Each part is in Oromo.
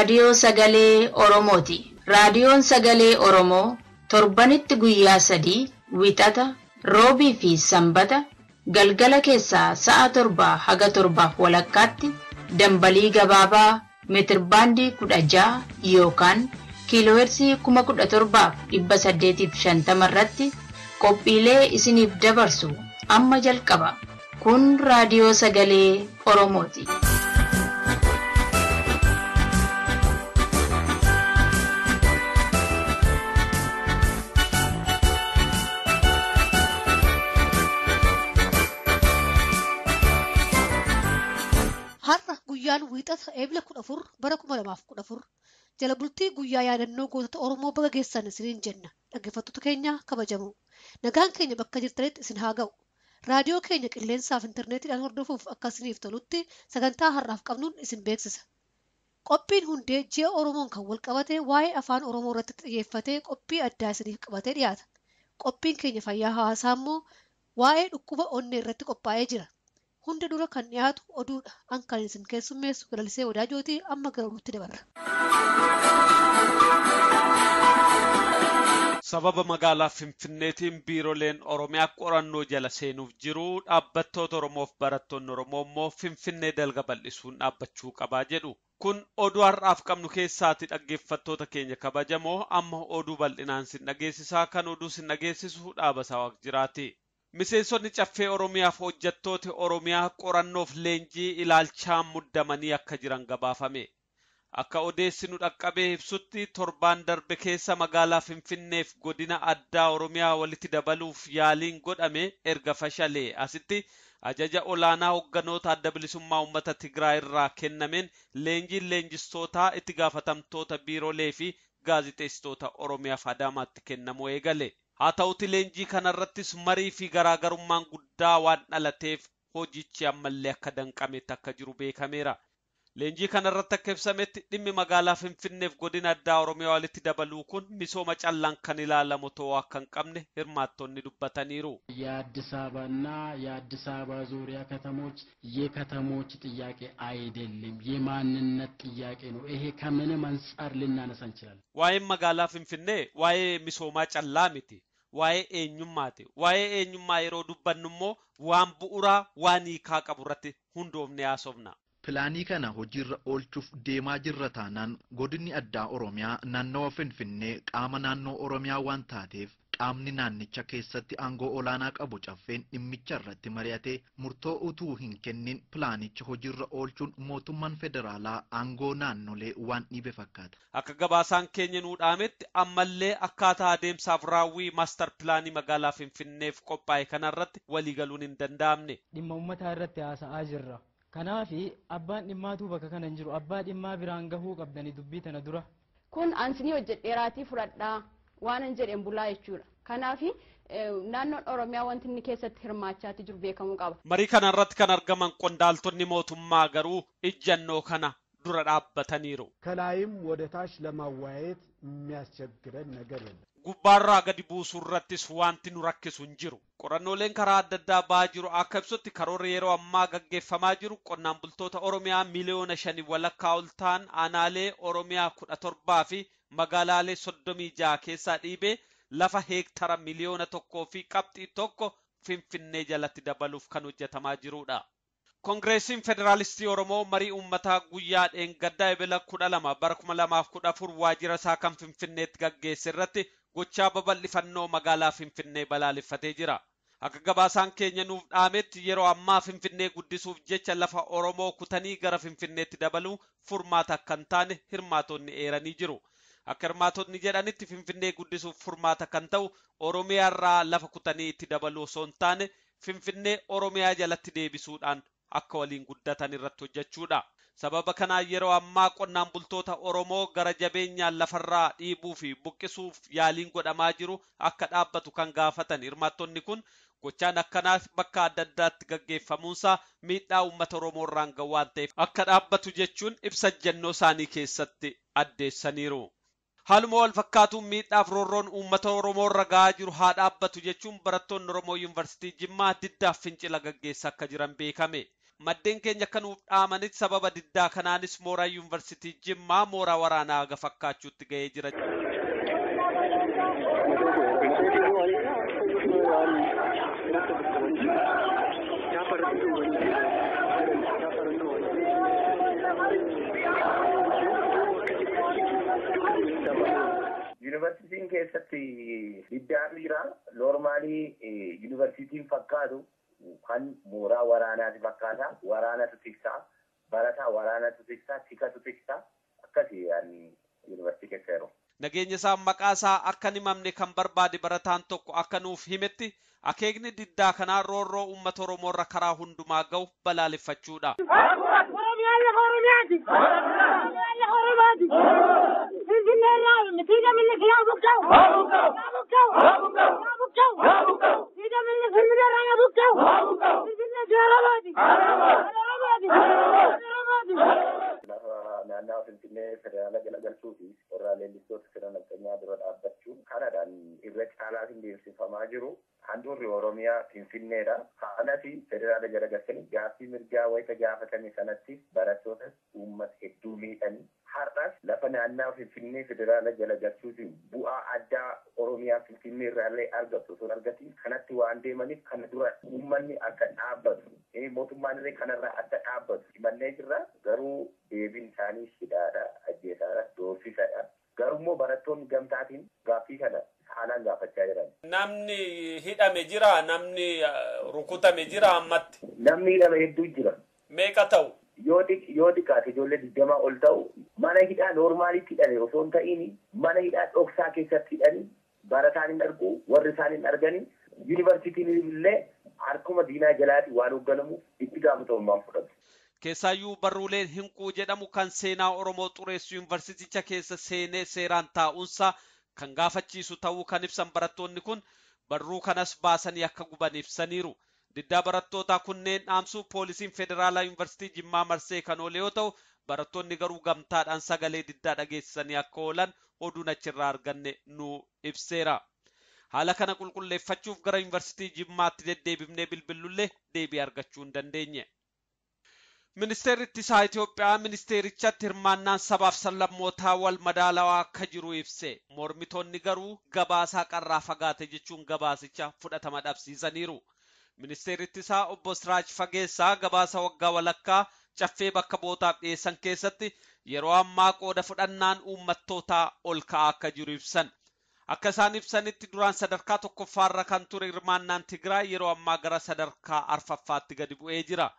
raadiyoo sagalee Oromooti. Raadiyoon sagalee Oromoo torbanitti guyyaa 3 wixata, roobii fi sanbata galgala keessaa sa'a 7 haga 7:30 dambalii gabaabaa meetirbaandii 16 yookaan kiiloohertzii 17,850 irratti qophiilee isiniif dabarsu amma jalqaba. Kun raadiyoo sagalee Oromooti. Guyyaan wiixata eebila 14 bara 2014 jala bultii guyyaa yaadannoo gootota Oromoo baga geessan isiniin jenna. Dhaggeeffattoota keenya kabajamoo. Nagaan keenya bakka jirtanitti isin haa ga'u. Raadiyoo keenya qilleensaaf intarneetiidhaan hordofuuf akka isiniif tolutti sagantaa har'aaf qabnuun isin beeksisa. Qophiin hundee ji'a Oromoon kan wal qabate waa'ee afaan Oromoo irratti xiyyeeffatee qophii addaa isiniif qabatee dhiyaata. Qophiin keenya fayyaa hawaasaa immoo waa'ee dhukkuba onnee irratti qophaa'ee jira. Hunda dura kan dhiyaatu oduudha. Kan isin keessummeessu Galalisee Wadaajootii amma gara oduutti dabarra. Sababa magaalaa Finfinneetiin biiroleen Oromiyaa qorannoo jala seenuuf jiru dhaabbattoota Oromoof barattoonni Oromoo immoo Finfinnee dalga bal'isuun dhaabbachuu qabaa jedhu. Kun oduu har'aaf qabnu keessaati dhaggeeffattoota keenya kabajamoo amma oduu bal'inaan sin dhageessisaa kan oduu sin dhageessisu dhaabasaa Waaqjiraati. Miseensonni caffee Oromiyaaf hojjettoota Oromiyaa qorannoof leenjii ilaalchaan muddamanii akka jiran gabaafame. Akka odeessinu dhaqqabee ibsutti torbaan darbe keessa magaalaa Finfinneef godina addaa Oromiyaa walitti dabaluuf yaaliin godhame erga fashalee asitti ajaja olaanaa hogganoota adda bilisummaa uummata Tigraay irraa kennameen leenjiin leenjistootaa itti gaafatamtoota biiroolee fi gaazexeessitoota Oromiyaaf Adaamaatti kennamuu eegale. Haa ta'uti leenjii kanarrattis marii fi garaagarummaan guddaa waan dhalateef hojichi ammallee akka danqametti akka jiru beekameera. Leenjii kanarratti akka ibsametti dhimmi magaalaa Finfinneef godina addaa Oromiyaa walitti dabaluu kun misooma callaan kan ilaalamu ta'uu akka hin qabne hirmaattonni dubbataniiru. የአዲስ አበባና የአዲስ አበባ ዙሪያ ከተሞች የከተሞች ጥያቄ አይደለም የማንነት ጥያቄ ነው። ይሄ ከምንም አንፃር ልናነሳ እንችላለን። waa'ee magaalaa Finfinnee waa'ee misoomaa callaa miti. Waa'ee eenyummaati. Waa'ee eenyummaa yeroo dubbannu immoo waan bu'uuraa waan hiikaa qabu irratti hundoofnee haasofna. Pilaanii kana hojiirra oolchuuf deemaa jirra taanaan godinni addaa Oromiyaa naannawa Finfinnee qaama naannoo Oromiyaa waan taateef qaamni naannicha keessatti aangoo olaanaa qabu caffeen dhimmicha irratti mari'atee murtoo utuu hin kennin pilaanicha hojiirra oolchuun mootummaan federaalaa aangoo naannolee waan dhiibe fakkaata. Akka gabaasaan keenya nuu dhaametti ammallee akkaataa adeemsaaf raawwii maastar pilaanii magaalaa Finfinneef qophaa'e kanarratti waliigaluun hin danda'amne. Dhimma uummataa irratti haasa'aa jirra. Kanaafi abbaan dhimmaatu bakka kana hin jiru. Abbaa dhimmaa biraan gahuu qabdanii dubbii tana dura. Kun ansini hojjedheeraatii fudhadhaa waan hin jedhen bulaa jechuudha. Kanaafi naannoon Oromiyaa wanti inni keessatti hirmaachaatti jiru beekamuu qaba. Marii kanarratti kan argaman qondaaltonni mootummaa garuu ijjannoo kana dura dhaabbataniiru. ከላይም ወደ ታች ለማዋየት የሚያስቸግረን ነገር የለም. Gubbaarraa gadi buusuu irrattis wanti nu rakkisu hin jiru. Qorannooleen karaa adda addaa ba'aa jiru akka ibsutti karoorri yeroo ammaa gaggeeffamaa jiru qonnaan bultoota Oromiyaa miliyoona 5 walakkaa ol ta'an aanaalee Oromiyaa 17 fi magaalaalee 36 keessaa dhiibee lafa heektara miliyoona 1.1 Finfinnee jalatti dabaluuf kan hojjetamaa jirudha. Kongireesiin Federaalistii Oromoo marii uummataa guyyaa dheengaddaa eebila 12 bara 2014 waajjira isaa kan Finfinneetti gaggeesse irratti gochaa babal'ifannoo magaalaa Finfinnee balaaleffatee jira. Akka gabaasaan keenya nuuf dhaametti yeroo ammaa Finfinnee guddisuuf jecha lafa Oromoo kutanii gara Finfinneetti dabaluu furmaata akka hin taane hirmaatonni eeranii jiru. Akka hirmaatonni jedhanitti Finfinnee guddisuuf furmaata kan ta'u Oromiyaarraa lafa kutanii itti dabaluu osoo hin taane Finfinnee Oromiyaa jalatti deebisuudhaan akka waliin guddatan irratti hojjechuudha. Sababa kanaan yeroo ammaa qonnaan bultoota Oromoo gara jabeenyaan lafarraa dhiibuu fi buqqisuuf yaaliin godhamaa jiru akka dhaabbatu kan gaafatan hirmaattonni kun gochaan akkanaa bakka adda addaatti gaggeeffamuunsaa miidhaa uummata Oromoo irraan gahu waan ta'eef akka dhaabbatu jechuun ibsa ejjennoo isaanii keessatti addeessaniiru. Haaluma wal fakkaatuun miidhaaf roorroon uummata Oromoo irra gahaa jiru haa dhaabbatu jechuun barattoonni Oromoo Yuunivarsiitii Jimmaa diddaaf fincila gaggeessaa akka jiran beekame. maddeen keenya akka nuuf dhaamanitti sababa diddaa kanaanis mooraa yuunivarsiitii Jimmaa mooraa waraanaa haga fakkaachuutti ga'ee jira. Yuunivarsiitiin keessatti diddaan jira. Noormaalii yuunivarsiitiin fakkaatu kan mooraa waraanaati fakkaata. Waraanatu tiksaa, barataa waraanatu tiksaa, tikatu tiksaa. Akkasii yuunivarsiitii keessa yeroo. Nageenya isaa maqaa isaa akka hin himamne kan barbaade barataan tokko akka nuuf himetti akeekni diddaa kanaa roorroo uummata Oromoorra karaa hundumaa ga'u balaaleffachuudha. Naannoo Finfinnee federaala jala galchuufi warra leellistoota sirna naqxanyaa dura dhaabbachuun kanadhaan irra caalaa deemsifamaa jiru. Handhuurri Oromiyaa Finfinneedha. Kanas federaala jala galchanii gaaffii mirgaa wayita gaafatame sanatti barattoota uummata hedduu miidhanii har'as lafa naannoo Finfinnee federaala jala galchuutiin bu'aa addaa Oromiyaa Finfinnee irraallee argatu osoo argatiin kanatti waan deemaniif kana dura uummanni akka dhaabbatu mootummaan illee kanarraa akka dhaabbatu himannee jirra. Garuu deebiin isaanii hidhaadha, ajjeesaadha, doorsisadha. Garuu barattoonni gamtaatiin gaaffii kana haalaan gaafachaa jiran. Namni hidhame jira, namni rukutame jira ammatti. Namni hidhame hedduu jira. Meeqa ta'u? Yoo xiqqaate ijoollee 20 ol ta'u mana hidhaa noormaalitti hidhame osoo hin ta'in mana hidhaa dhoksaa keessatti hidhanii barataan hin argu, warri isaan hin arganii yuunivarsiitiin illee harkuma diinaa jalaati waan hoogganamuuf itti gaafatamummaan fudhatu. Keessaayyuu barruuleen hinquu jedhamu kan seenaa Oromoo xureessu yuunivarsiiticha keessa seenee seeraan taa'uunsa kan gaafachiisu ta'uu kan ibsan barattoonni kun barruu kanas baasanii akka guban ibsaniiru. Diddaa barattootaa kunneen dhaamsuu poolisiin federaalaa yuunivarsiitii Jimmaa marsee kan oole yoo ta'u barattoonni garuu gamtaadhaan sagalee diddaa dhageessisanii akka oolan oduun achirraa arganne nu ibseera. Haala kana qulqulleeffachuuf gara yuunivarsiitii Jimmaatti deddeebifnee bilbillullee deebii argachuu hin dandeenye. Ministeerri ittisaa Itoophiyaa ministeerichatti hirmaannaan sabaaf sablammootaa wal madaalawaa akka jiru ibse. Mormitoonni garuu gabaasaa qarraa fagaate jechuun gabaasicha fudhatama dhabsiisaniiru. Ministeerri ittisaa obbo Siraaj Fageessaa gabaasa waggaa walakkaa caffee bakka bootaaf dhiyeessan keessatti yeroo ammaa qooda fudhannaan uummattootaa ol ka'aa akka jiru ibsan. Akka isaan ibsanitti duraan sadarkaa tokkoffaarra kan ture hirmaannaan Tigraay yeroo ammaa gara sadarkaa arfaffaatti gadi bu'ee jira.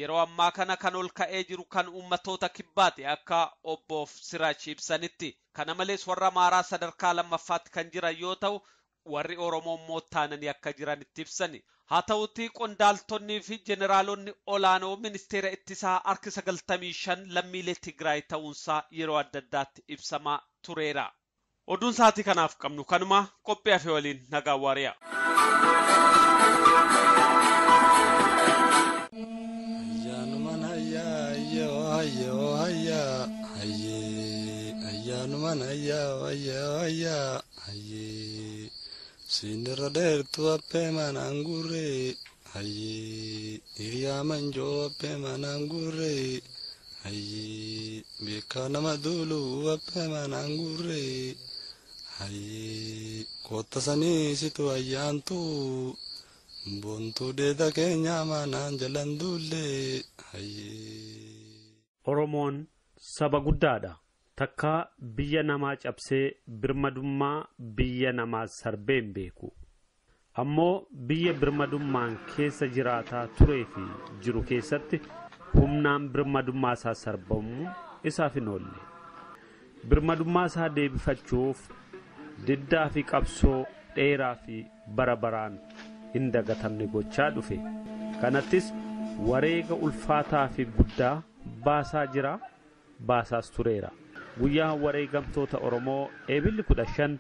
Yeroo ammaa kana kan ol ka'ee jiru kan uummattoota kibbaati akka obbo Siraaj ibsanitti. Kana malees warra Amaaraa sadarkaa lammaffaatti kan jiran yoo ta'u warri Oromoo moottaananii akka jiranitti ibsani. Haa ta'utti qondaaltonnii fi jeneraalonni olaanoo ministeera ittisaa harki 95 lammiilee Tigraay ta'uunsaa yeroo adda addaatti ibsamaa tureera. Oduun sa'aatii kanaaf qabnu kanuma qophii hafe waliin nagaa waariyaa. Sindira dertu appe manangure hayye iriya manjo appe manangure hayye bekana madulu appe manangure hayye kotasani situ ayyantu bontu deda kenya manan jalandulle hayye. Oromoon saba guddaadha. Takka biyya namaa cabsee birmadummaa biyya namaa sarbeen beeku. Ammoo biyya birmadummaan keessa jiraataa turee fi jiru keessatti humnaan birmadummaa isaa sarbamu isaaf hin oolle. Birmadummaa isaa deebifachuuf diddaa fi qabsoo dheeraa fi bara baraan hin dagatamne gochaa dhufe. Kanattis wareega ulfaataa fi guddaa baasaa jira, baasaas tureera. Guyyaa wareegamtoota Oromoo eebilli 15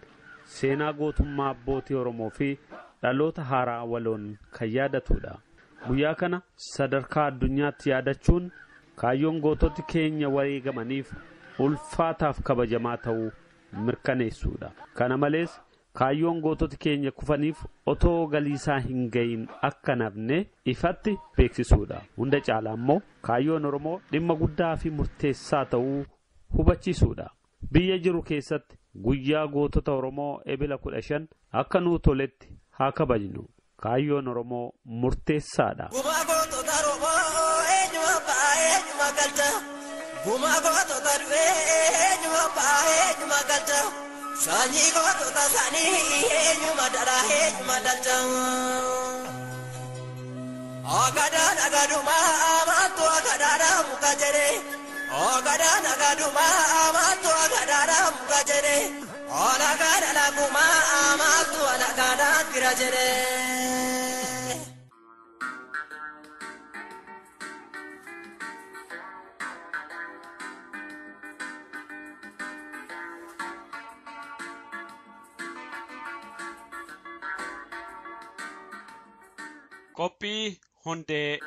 seenaa gootummaa abbootii Oromoo fi dhaloota haaraa waloon kan yaadatudha. Guyyaa kana sadarkaa addunyaatti yaadachuun kaayyoon goototi keenya wareegamaniif ulfaataaf kabajamaa ta'uu mirkaneessuudha. Kana malees kaayyoon gootota keenya kufaniif otoo galiisaa hin gahin akka nafne ifatti beeksisuudha. Hunda caalaa immoo kaayyoon Oromoo dhimma guddaa fi murteessaa ta'uu hubachiisuudha. Biyya jiru keessatti guyyaa gootota Oromoo ebila 15 akka nuu toletti haa kabajnu. Kaayyoon Oromoo murteessaadha. Sanyi gootota sanii eenyuma dhala eenyuma dalcha. Ogadaan agaduma amaatu agadaadha muka jedhe. Ogadaan agaduma amaatu agadaadha muka jedhe. Olagaan alaguma amaatu alagaadhaan bira jedhe. Qophii hundee.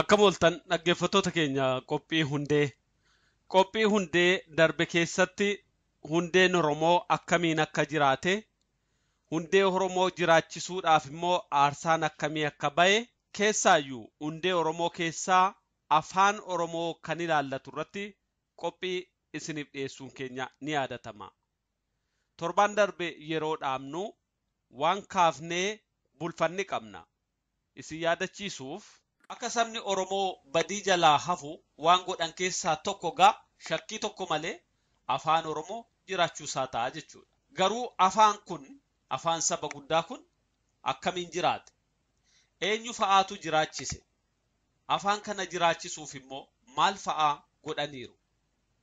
Akkam ooltan dhaggeeffattoota keenya qophii hundee. Qophii hundee darbe keessatti hundeen Oromoo akkamiin akka jiraate, hundee Oromoo jiraachisuudhaaf immoo aarsaan akkamii akka ba'e, keessaayyuu hundee Oromoo keessaa afaan Oromoo kan ilaallatu irratti qophii isiniif dhiyeessuun keenya ni yaadatama. Torbaan darbe yeroo dhaabnu waan kaafnee bulfanni qabna. Isin yaadachiisuuf akka sabni Oromoo badii jalaa hafu waan godhan keessaa tokko shakkii tokko malee afaan Oromoo jiraachuusaa ta'a jechuudha. Garuu afaan kun, afaan saba guddaa kun akkamiin jiraate? Eenyu fa'aatu jiraachise? Afaan kana jiraachisuuf immoo maal fa'aa godhaniiru?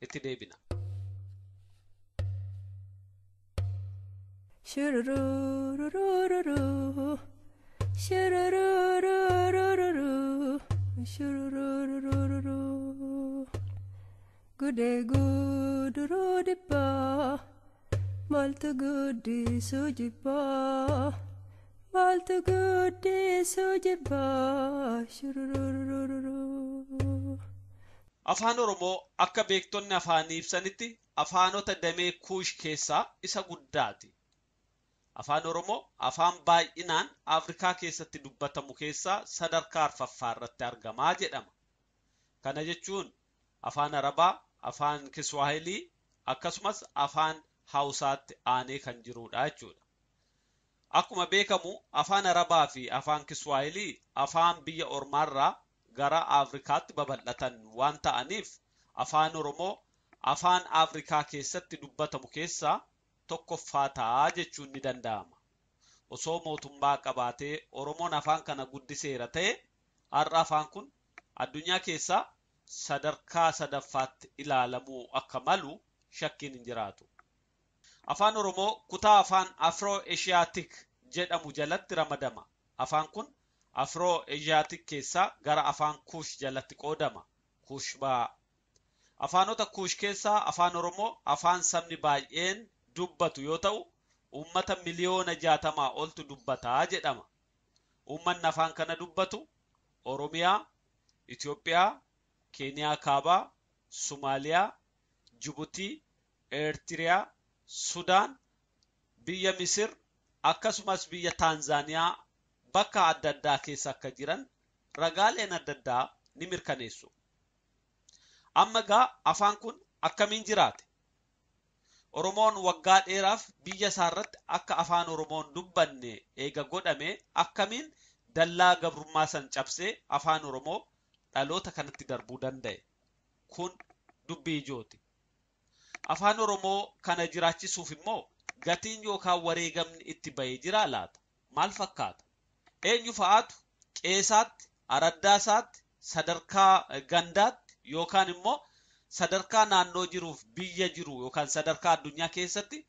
Itti deebina. Shururururururu, shururururururu, shururururururu. Gude guduru dibba, maltu gudi sujibba, maltu gudi sujibba, shurururururu. Afaan Oromoo akka beektonni afaanii ibsanitti afaanota damee Kuush keessaa isa guddaati. Afaan Oromoo afaan baay'inaan Afrikaa keessatti dubbatamu keessaa sadarkaa arfaffaa irratti argamaa jedhama. Kana jechuun afaan Arabaa, afaan Kiswaahilii akkasumas afaan Hausaatti aanee kan jirudha jechuudha. Akkuma beekamu afaan Arabaa fi afaan Kiswaahilii afaan biyya ormaarraa gara Afrikaatti babal'atan waan ta'aniif afaan Oromoo afaan Afrikaa keessatti dubbatamu keessaa tokkoffaa ta'a jechuun ni danda'ama. Osoo mootummaa qabaatee Oromoon afaan kana guddiseera ta'e har'a afaan kun addunyaa keessaa sadarkaa sadaffaatti ilaalamuu akka malu shakkiin hin jiraatu. Afaan Oromoo kutaa afaan Afro-Asiatic jedhamu jalatti ramadama. Afaan kun Afro-Asiatic keessaa gara afaan Kuush jalatti qoodama. Kuush ba'aa. Afaanota Kuush keessaa afaan Oromoo afaan sabni baay'een dubbatu yoo ta'u, uummata miliyoona 60 oltu dubbataa jedhama. Uummanni afaan kana dubbatu Oromiyaa, Itoophiyaa, Keeniyaa Kaabaa, Somaaliyaa, Jibuutii, Eertiriyaa, Sudaan, biyya Misir, akkasumas biyya Taanzaaniyaa bakka adda addaa keessa akka jiran ragaaleen adda addaa ni mirkaneessu. Amma afaan kun akkamiin jiraate? Oromoon waggaa dheeraaf biyya isaarratti akka afaan Oromoon dubbanne eega godhame akkamiin dallaa gabrummaa san cabsee afaan Oromoo dhaloota kanatti darbuu danda'e? Kun dubbii ijooti. Afaan Oromoo kana jiraachisuuf immoo gatiin yookaan wareegamni itti ba'ee jira laata? Maal fakkaata? Eenyu fa'aatu qeesaatti, araddaasaatti, sadarkaa gandaatti yookaan immoo sadarkaa naannoo jiruuf biyya jiru yookaan sadarkaa addunyaa keessatti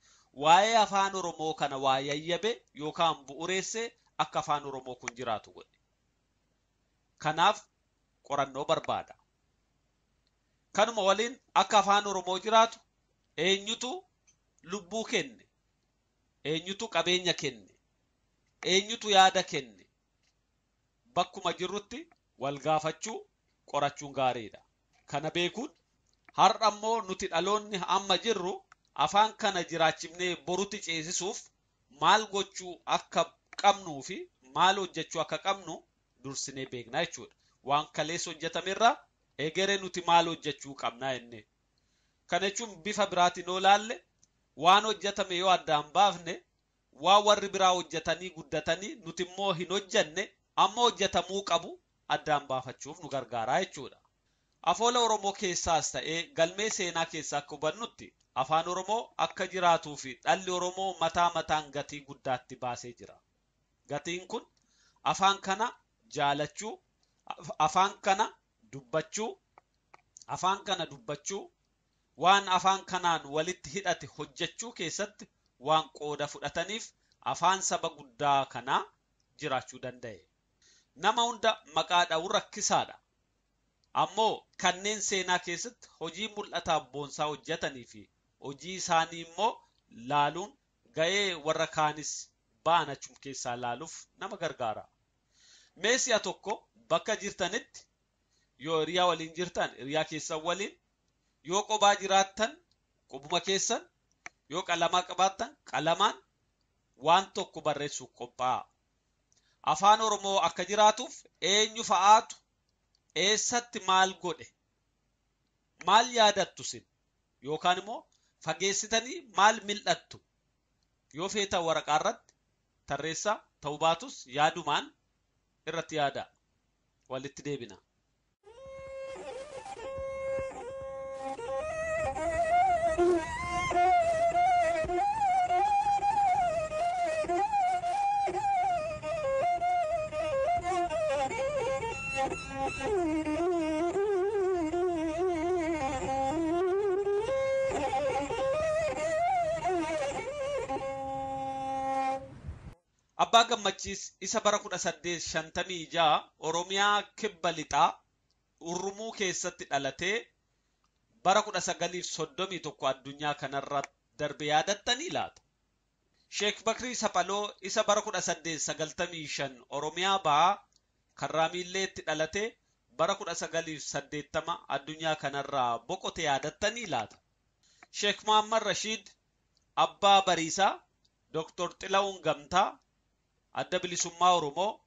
waa'ee afaan Oromoo kana waa yayyabe yookaan bu'uureessee akka afaan Oromoo kun jiraatu godhe. Kanaaf qorannoo barbaada. Kanuma waliin akka afaan Oromoo jiraatu eenyutu lubbuu kenne? Eenyutu qabeenya kenne? eenyutu yaada kenne bakkuma jirrutti wal gaafachuu qorachuun gaariidha. Kana beekuun har'a immoo nuti dhaloonni amma jirru afaan kana jiraachifnee borutti ceesisuuf maal gochuu akka qabnuu fi maal hojjechuu akka qabnu dursinee beekna jechuudha. Waan kaleessa hojjetamerraa egeree nuti maal hojjechuu qabnaa jennee. Kana jechuun bifa biraatiin yoo laalle waan hojjetame yoo addaan baafne waan warri biraa hojjetanii guddatanii nuti immoo hin hojjenne amma hojjetamuu qabu addaan baafachuuf nu gargaaraa jechuudha. Afoola Oromoo keessaas ta'ee galmee seenaa keessaa akka hubannutti afaan Oromoo akka jiraatuu fi dhalli Oromoo mataa mataan gatii guddaatti baasee jira. Gatiin kun afaan kana jaalachuu, afaan kana dubbachuu, waan afaan kanaan walitti hidhate hojjechuu keessatti waan qooda fudhataniif afaan saba guddaa kanaa jiraachuu danda'e. Nama hunda maqaa dha'uu rakkisaadha. Ammoo kanneen seenaa keessatti hojii mul'ataaf boonsaa hojjetanii fi hojii isaanii immoo laaluun ga'ee warra kaanis baanachuun keessaa laaluuf nama gargaara. Meesiyaa tokko bakka jirtanitti yoo hiriyaa waliin jirtan hiriyaa keessan waliin, yoo qobaa jiraattan qobuma keessan, yoo qalamaa qabaattan qalamaan waan tokko barreessuuf qophaa'a. Afaan Oromoo akka jiraatuuf eenyu fa'aatu eessatti maal godhe, maal yaadattu sin yookaan immoo fageessitanii maal mil'attu yoo feetan waraqaa irratti tarreessaa ta'uu baatus yaadumaan irratti yaada. Walitti deebina. Abbaa Gammachiis isa bara 1856 Oromiyaa kibba lixaa Urrumuu keessatti dhalatee bara 1931 addunyaa kanarra darbe yaadattanii laata? Sheek Bakrii Saphaloo isa bara 1895 Oromiyaa Bahaa Karraamiilleetti dhalatee bara 1980 addunyaa kanarraa boqote yaadattanii laata? Sheek Muhammad Rashid Abbaa Bariisaa Dr. Xilawun Gamtaa Adda Bilisummaa Oromoo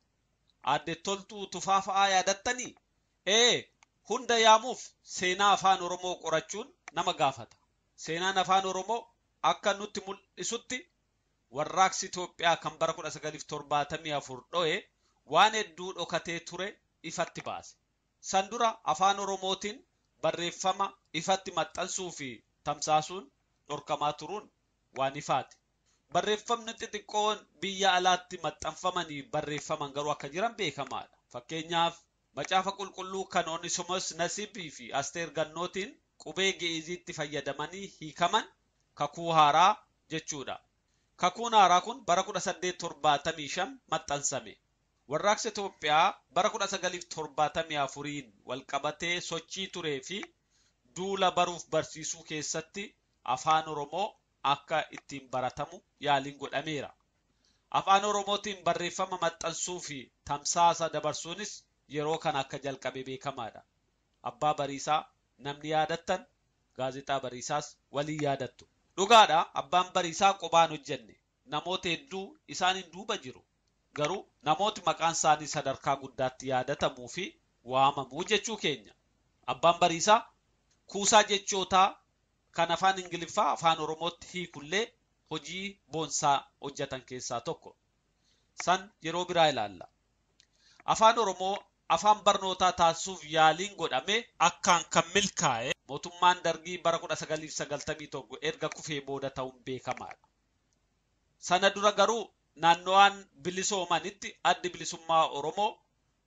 Adde Toltuu Tufaa fa'aa yaadattanii? Hunda yaamuuf seenaa afaan Oromoo qorachuun nama gaafata. Seenaan afaan Oromoo akka nutti mul'isutti warraaqsi Itoophiyaa kan bara 1974 dho'e waan hedduu dhokatee ture ifatti baase. San dura afaan Oromootiin barreeffama ifatti maxxansuu fi tamsaasuun dhorkamaa turuun waan ifaati. Barreeffamni xixiqqoon biyya alaatti maxxanfamanii barreeffaman garuu akka jiran beekamaadha. Fakkeenyaaf Macaafa Qulqulluu kan Oneesimoos Nasiibii fi Asteer Gannootiin qubee Ge'eeziitti fayyadamanii hiikaman kakuu haaraa jechuudha. Kakuun haaraa kun bara 1875 maxxansame. Warraaqsa Itoophiyaa bara 1974 walqabatee sochii turee fi duula baruuf barsiisuu keessatti afaan Oromoo akka ittiin baratamu yaaliin godhameera. Afaan Oromootiin barreeffama maxxansuu fi tamsaasa dabarsuunis yeroo kana akka jalqabe beekamaadha. Abbaa Bariisaa namni yaadattan gaazexaa Bariisaas waliin yaadattu. Dhugaadha abbaan Bariisaa qobaan hojjenne namoota hedduu isaaniin duuba jiru. Garuu namooti maqaan isaanii sadarkaa guddaatti yaadatamuu fi waamamuu jechuu keenya. Abbaan Bariisaa kuusaa jechootaa kan afaan Ingiliffaa afaan Oromootti hiikullee hojii boonsaa hojjetan keessaa tokko. San yeroo biraa ilaalla. Afaan Oromoo afaan barnootaa taasisuuf yaaliin godhame akkaan kan milkaa'e mootummaan Dargii bara 1991 erga kufee booda ta'uun beekamaadha. Sana dura garuu naannowaan bilisoomanitti addi bilisummaa Oromoo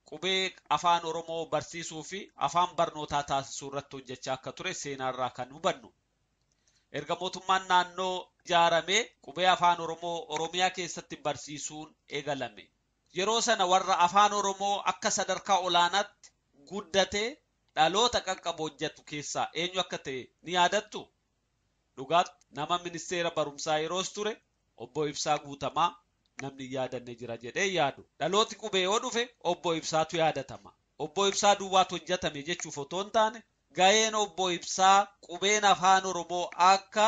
qubee afaan Oromoo barsiisuu fi afaan barnootaa taasisuu irratti hojjechaa akka ture seenaarraa kan hubannu. Erga mootummaan naannoo ijaaramee qubee afaan Oromoo Oromiyaa keessatti barsiisuun eegalame. Yeroo sana warra afaan Oromoo akka sadarkaa olaanaatti guddatee dhaloota qaqqabu hojjetu keessaa eenyu akka ta'e ni yaadattu? Dhugaatti nama ministeera barumsaa yeroos ture obbo Ibsaa Guutamaa namni yaadanne jira jedhee yaadu. Dhalooti qubee yoo dhufe obbo Ibsaatu yaadatama. Obbo Ibsaa duwwaatu hojjetame jechuuf otoo hin taane gaheen obbo Ibsaa qubeen afaan Oromoo akka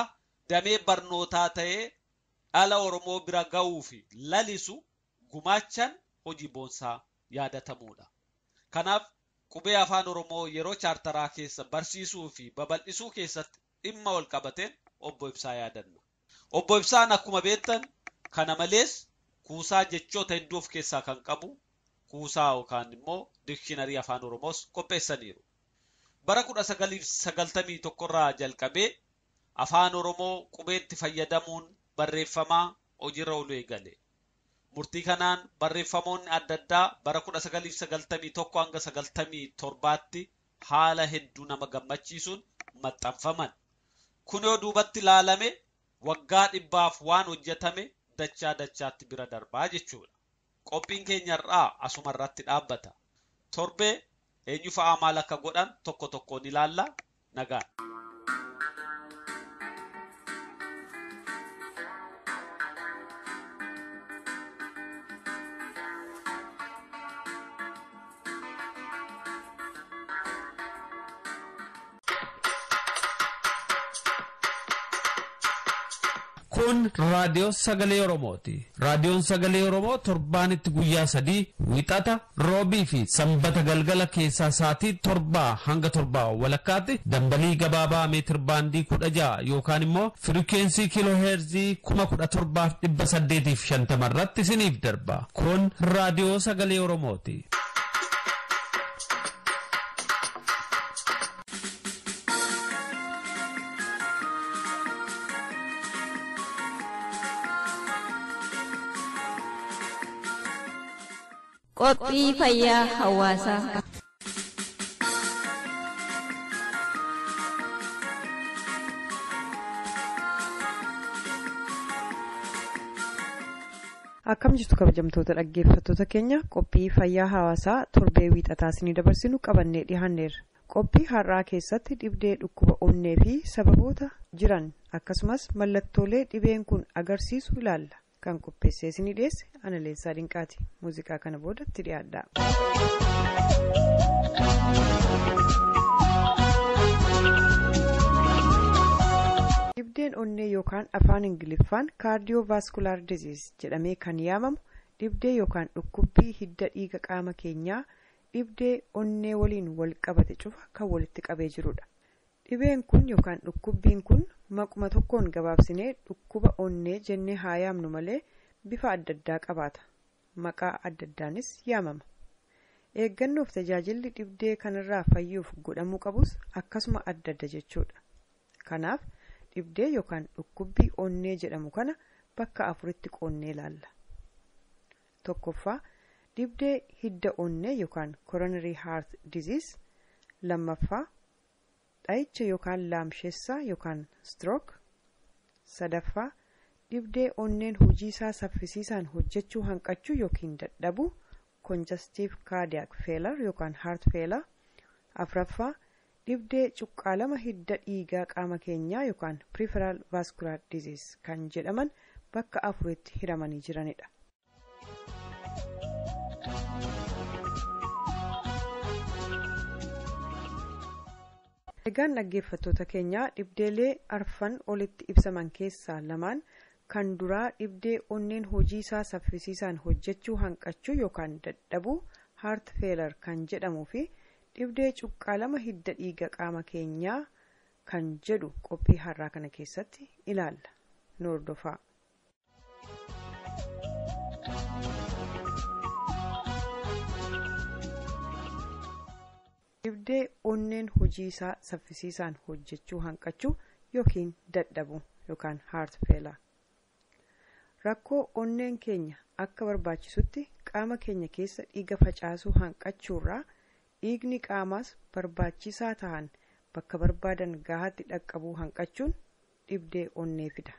damee barnootaa ta'ee dhala Oromoo bira ga'uu fi lalisu gumaachan hojii boonsaa yaadatamuudha. Kanaaf qubee afaan Oromoo yeroo chaartaraa keessa barsiisuu fi babal'isuu keessatti dhimma wal qabateen obbo Ibsaa yaadanna. Obbo Ibsaan akkuma beektan kana malees kuusaa jechoota hedduu of keessaa kan qabu kuusaa yookaan immoo diikshinarii afaan Oromoos qopheessaniiru. Bara 1991 irraa jalqabee afaan Oromoo qubeetti fayyadamuun barreeffamaa hojiirra ooluu eegale. Murtii kanaan barreeffamoonni adda addaa bara 1991 hanga 97tti haala hedduu nama gammachiisuun maxxanfaman. Kun yoo duubatti ilaalame waggaa 100 waan hojjetame dachaa dachaatti bira darbaa jechuudha. Qophiin keenya irraa asuma irratti dhaabbata. Torbee eenyu fa'aa maal akka godhan tokko tokkoon ilaalla. Nagaan. Kun raadiyoo sagalee Oromooti. Raadiyoon sagalee Oromoo torbaanitti guyyaa 3 wixata roobii fi sanbata galgala keessaa sa'aatii 7 hanga 7 walakkaatti dambalii gabaabaa meetir baandii 16 yookaan immoo firikwensii kiiloo heerzii 17,850 irratti isiniif darba. Kun raadiyoo sagalee Oromooti. Qophii fayyaa hawaasaa. Akkam jirtu kabajamtoota dhaggeeffattoota keenya, qophii fayyaa hawaasaa torbee wiixataa isinii dabarsinu qabannee dhiyaanneerra. Qophii har'aa keessatti dhibdee dhukkuba onnee fi sababoota jiran akkasumas mallattoolee dhibeen kun agarsiisu ilaalla. Kan qopheessee isinii dhiyeesse Analeessaa Dinqaati. Muuziqaa kana boodatti dhiyaadha. Dhibdeen onnee yookaan afaan Ingiliffaan kaardiyoovaaskular diziis jedhamee kan yaamamu dhibdee yookaan dhukkubbii hidda dhiiga qaama keenyaa dhibdee onnee waliin wal qabate cufa kan walitti qabee jirudha. Dhibeen kun yookaan dhukkubbiin kun maquma tokkoon gabaabsinee dhukkuba onnee jennee haa yaamnu malee bifa adda addaa qabaata. Maqaa adda addaanis yaamama. Eeggannoof tajaajilli dhibdee kanarraa fayyuuf godhamuu qabus akkasuma adda adda jechuudha. Kanaaf dhibdee yookaan dhukkubbii onnee jedhamu kana bakka 4tti qoonnee ilaalla. Tokkoffaa dhibdee hidda onnee yookaan coronary heart disease. Lammaffaa dha'icha yookaan laamshessaa yookaan stroke. Sadaffaa dhibdee onneen hojii isaa saffisiisaan hojjechuu hanqachuu yookiin dadhabuu congestive cardiac failure yookaan heart failure. Afraffaa dhibdee cuqqaalama hidda dhiigaa qaama keenyaa yookaan peripheral vascular disease kan jedhaman bakka 4tti hiramanii jiranidha. Egaan dhaggeeffattoota keenyaa dhibdeelee arfan olitti ibsaman keessaa lamaan kan duraa dhibdee onneen hojii isaa saffisiisaan hojjechuu hanqachuu yookaan dadhabuu heart failure kan jedhamuu fi dhibdee cuqqaalama hidda dhiiga qaama keenyaa kan jedhu qophii har'aa kana keessatti ilaalla. Nu hordofaa. Dhibdee onneen hojii isaa saffisiisaan hojjechuu hanqachuu yookiin dadhabuu yookaan heart failure. Rakkoo onneen keenya akka barbaachisutti qaama keenya keessa dhiiga facaasuu hanqachuurraa dhiigni qaamaas barbaachisaa ta'an bakka barbaadan gahaatti dhaqqabuu hanqachuun dhibdee onnee fida.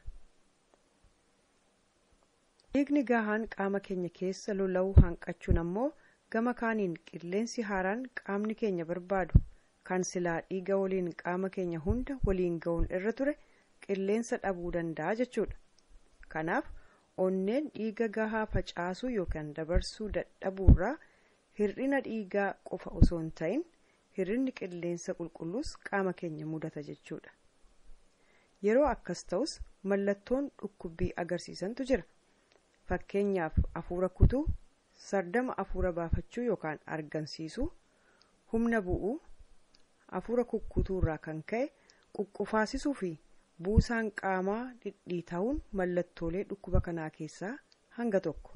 Dhiigni gahaan qaama keenya keessa lola'uu hanqachuun ammoo gama kaaniin qilleensi haaraan qaamni keenya barbaadu kan silaa dhiiga waliin qaama keenya hunda waliin ga'uun irra ture qilleensa dhabuu danda'a jechuudha. Kanaaf onneen dhiiga gahaa facaasuu yookaan dabarsuu dadhabuurraa hir'ina dhiigaa qofa osoo hin ta'in hir'inni qilleensa qulqulluus qaama keenya mudata jechuudha. Yeroo akkas ta'us mallattoon dhukkubbii agarsiisantu jira. Fakkeenyaaf hafuura kutuu, sardama hafuura baafachuu yookaan argamsiisuu, humna bu'uu, hafuura kukkutuurraa kan ka'e quqqufaasisuu fi buusaan qaamaa dhidhiita'uun mallattoolee dhukkuba kanaa keessaa hanga tokko.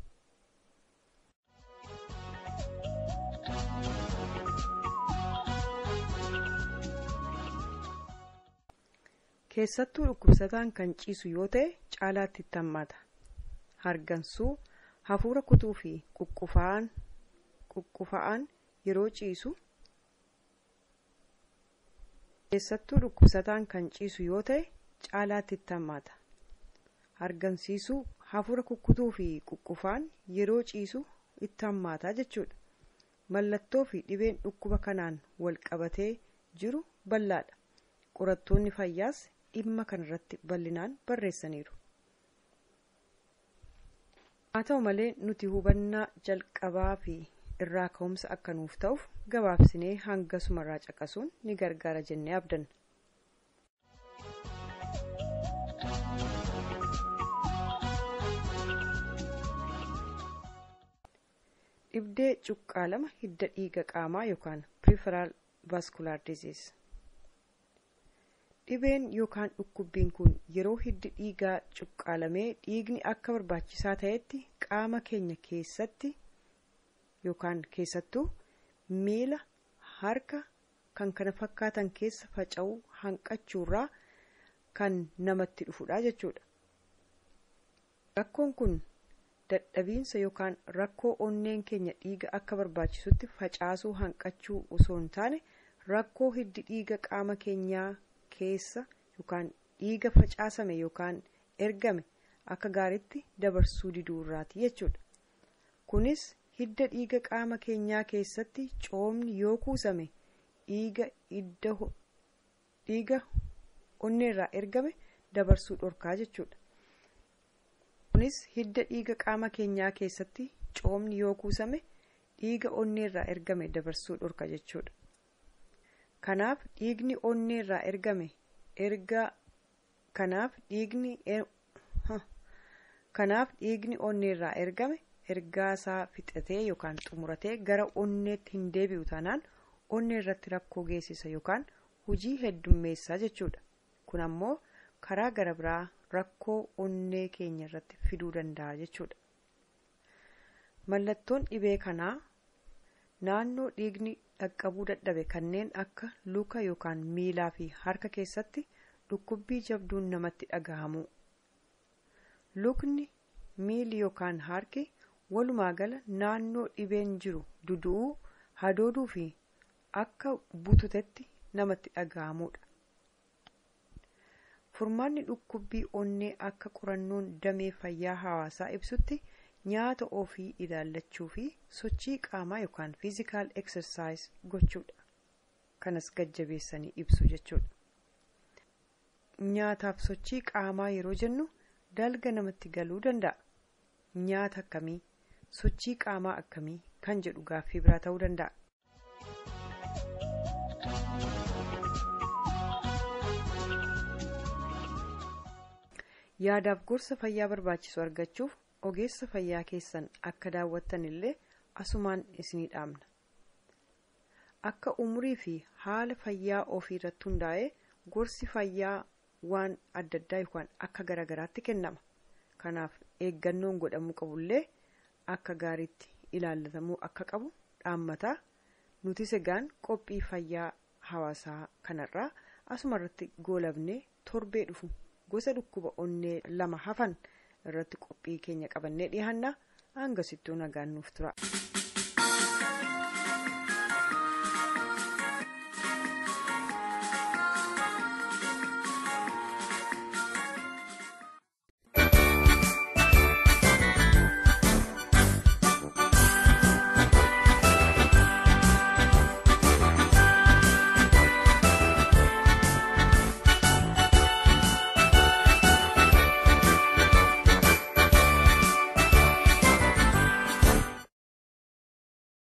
Keessattuu dhukkubsataan kan ciisu yoo ta'e caalaatti itti hammaata. Hargansuu, hafuura kutuu fi quqqufa'aan yeroo ciisu. Keessattuu dhukkubsataan kan ciisu yoo ta'e caalaatti itti hammaata. Hargansiisuu, hafuura kukkutuu fi quqqufaan yeroo ciisu itti hammaata jechuudha. Mallattoo fi dhibeen dhukkuba kanaan wal qabatee jiru bal'aadha. Qorattoonni fayyaas dhimma kanarratti bal'inaan barreessaniiru. Haa ta'u malee nuti hubannaa jalqabaa fi irraa ka'umsa akka nuuf ta'uuf gabaabsinee hangasumarraa caqasuun ni gargaara jennee abdanna. Dhibdee cuqqaalama hidda dhiiga qaamaa yookaan peripheral vascular disease. Dhibeen yookaan dhukkubbiin kun yeroo hiddi dhiigaa cuqqaalamee dhiigni akka barbaachisaa ta'etti qaama keenya keessatti yookaan keessattuu miila, harka kan kana fakkaatan keessa faca'uu hanqachuurraa kan namatti dhufudha jechuudha. Rakkoon kun dadhabiinsa yookaan rakkoo onneen keenya dhiiga akka barbaachisutti facaasuu hanqachuu osoo hin taane rakkoo hiddi dhiiga qaama keenyaa keessa yookaan dhiiga facaasame yookaan ergame akka gaariitti dabarsuu diduurraati jechuudha. Kunis hidda dhiiga qaama keenyaa keessatti coomni yoo kuusame dhiiga onneerraa ergame dabarsuu dhorkaa jechuudha. Kunis hidda dhiiga qaama keenyaa keessatti coomni yoo kuusame dhiiga onneerraa ergame dabarsuu dhorka jechuudha. Kanaaf dhiigni onneerraa ergame ergaasaa fixatee yookaan xumuratee gara onneetti hin deebi'u taanaan onnee irratti rakkoo geessisa yookaan hojii heddummeessaa jechuudha. Kun ammoo karaa gara biraa rakkoo onnee keenya irratti fiduu danda'a jechuudha. Mallattoon dhibee kanaa naannoo dhiigni dhaqqabuu dadhabe kanneen akka luka yookaan miilaa fi harka keessatti dhukkubbii jabduun namatti dhagahamu. Lukni, miilli yookaan harki walumaa gala naannoo dhibeen jiru dudu'uu, hadooduu fi akka bututetti namatti dhagahamudha. Furmaanni dhukkubbii onnee akka qorannoon damee fayyaa hawaasaa ibsutti nyaata ofii ilaallachuu fi sochii qaamaa yookaan physical exercise gochuudha. Kanas gajjabeessanii ibsu jechuudha. Nyaataaf sochii qaamaa yeroo jennu dalga namatti galuu danda'a. Nyaata akkamii, sochii qaamaa akkamii kan jedhu gaaffii biraa ta'uu danda'a. Yaadaaf gorsa fayyaa barbaachisu argachuuf ogeessa fayyaa keessan akka daawwattan illee asumaan isinii dhaamna. Akka umurii fi haala fayyaa ofii irratti hundaa'ee gorsi fayyaa waan adda addaa yookaan akka garagaraatti kennama. Kanaaf eeggannoon godhamuu qabullee akka gaariitti ilaallatamuu akka qabu dhaammataa. Nutis egaan qophii fayyaa hawaasaa kanarraa asuma irratti goolabnee torbee dhufu gosa dhukkuba onnee 2 hafan irratti qophii keenya qabannee dhiyaanna. Hangasittuu nagaan nuuf tura.